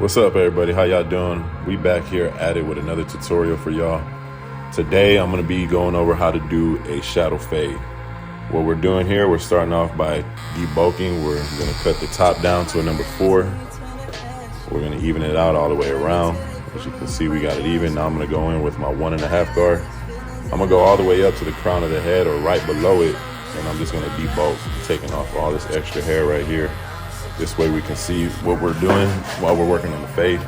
What's up, everybody? How y'all doing? We back here at it with another tutorial for y'all. Today I'm going to be going over how to do a shadow fade. What we're doing here, we're starting off by debulking. We're going to cut the top down to a number 4. We're going to even it out all the way around. As you can see, we got it even. Now I'm going to go in with my 1.5 guard. I'm going to go all the way up to the crown of the head or right below it, and I'm just going to debulk, taking off all this extra hair right here. This way we can see what we're doing while we're working on the fade.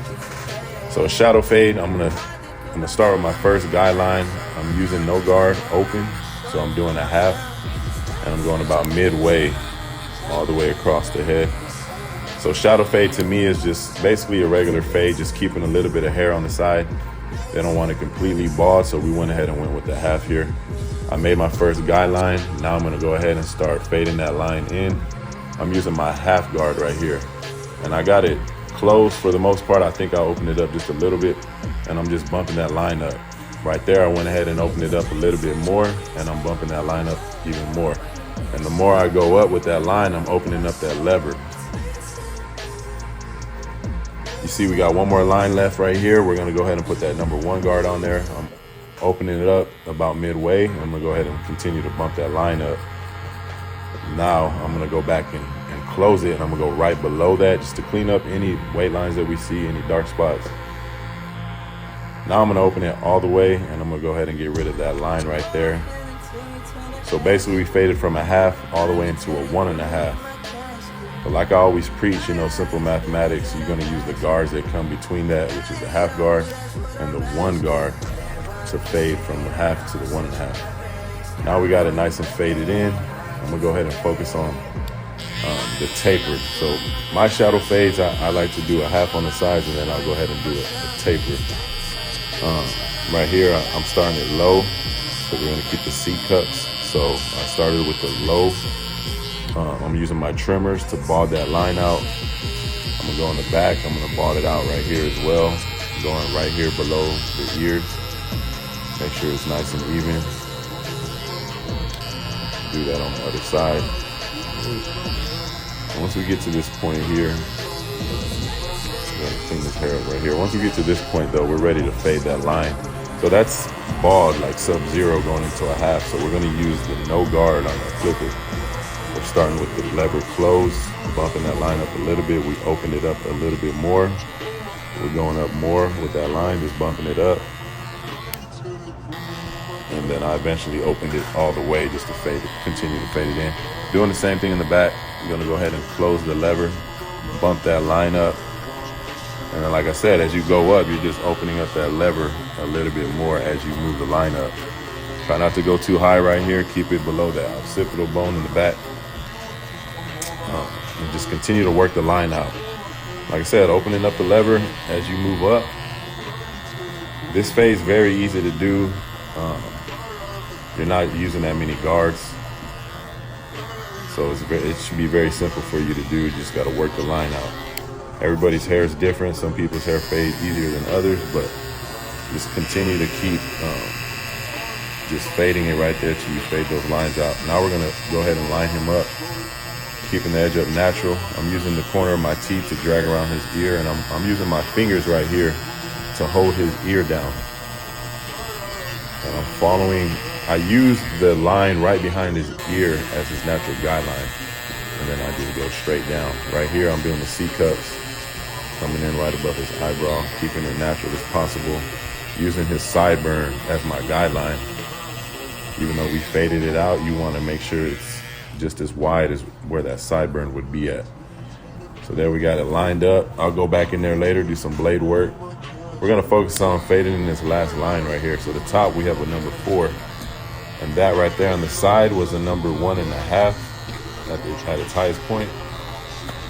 So a shadow fade, I'm gonna start with my first guideline. I'm using no guard open, so I'm doing a half, and I'm going about midway all the way across the head. So shadow fade to me is just basically a regular fade, just keeping a little bit of hair on the side. They don't want it completely bald, so we went ahead and went with the half here. I made my first guideline. Now I'm gonna go ahead and start fading that line in. I'm using my half guard right here, and I got it closed for the most part. I think I'll open it up just a little bit, and I'm just bumping that line up. Right there, I went ahead and opened it up a little bit more, and I'm bumping that line up even more. And the more I go up with that line, I'm opening up that lever. You see we got one more line left right here. We're gonna go ahead and put that number 1 guard on there. I'm opening it up about midway. I'm gonna go ahead and continue to bump that line up. Now I'm gonna go back and close it, and I'm gonna go right below that just to clean up any white lines that we see, any dark spots. Now I'm gonna open it all the way, and I'm gonna go ahead and get rid of that line right there. So basically we faded from a half all the way into a 1.5. But like I always preach, simple mathematics, you're gonna use the guards that come between that, which is the half guard and the 1 guard, to fade from the half to the 1.5. Now we got it nice and faded in. I'm gonna go ahead and focus on the taper. So my shadow fades, I like to do a half on the sides, and then I'll go ahead and do a taper. Right here, I'm starting it low, because we're gonna keep the C cups. So I started with the low. I'm using my trimmers to bald that line out. I'm gonna go in the back. I'm gonna bald it out right here as well, going right here below the ears. Make sure it's nice and even. Do that on the other side. Once we get to this point here, clean this hair up right here. Once we get to this point though, we're ready to fade that line. So that's bald, like sub-zero going into a half. So we're gonna use the no guard on our clipper. We're starting with the lever closed, bumping that line up a little bit. We open it up a little bit more. We're going up more with that line, just bumping it up. And then I eventually opened it all the way just to fade it, continue to fade it in. Doing the same thing in the back. I'm gonna go ahead and close the lever, bump that line up. And then like I said, as you go up, you're just opening up that lever a little bit more as you move the line up. Try not to go too high right here. Keep it below that occipital bone in the back. And just continue to work the line out. Like I said, opening up the lever as you move up. This fade is very easy to do. You're not using that many guards, so it should be very simple for you to do. You just got to work the line out. Everybody's hair is different. Some people's hair fades easier than others, but just continue to keep just fading it right there till you fade those lines out. Now we're gonna go ahead and line him up, keeping the edge up natural. I'm using the corner of my teeth to drag around his ear, and I'm using my fingers right here to hold his ear down. And I'm following. I use the line right behind his ear as his natural guideline, and then I just go straight down. Right here, I'm doing the C cups, coming in right above his eyebrow, keeping it natural as possible, using his sideburn as my guideline. Even though we faded it out, you want to make sure it's just as wide as where that sideburn would be at. So there we got it lined up. I'll go back in there later, do some blade work. We're gonna focus on fading in this last line right here. So the top, we have a number 4. And that right there on the side was a number 1.5 at its highest point.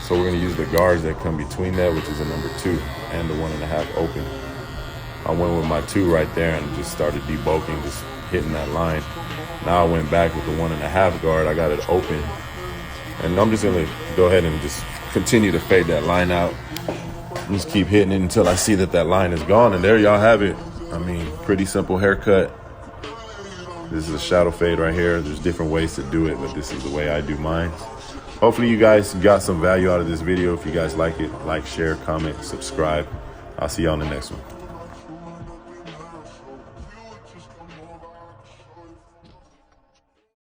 So we're gonna use the guards that come between that, which is a number 2 and the 1.5 open. I went with my 2 right there and just started debulking, just hitting that line. Now I went back with the 1.5 guard. I got it open. And I'm just gonna go ahead and just continue to fade that line out. Just keep hitting it until I see that line is gone. And there y'all have it. I mean, pretty simple haircut. This is a shadow fade right here. There's different ways to do it, but this is the way I do mine. hopefully you guys got some value out of this video. If you guys like it, like, share, comment, subscribe. I'll see y'all in the next one.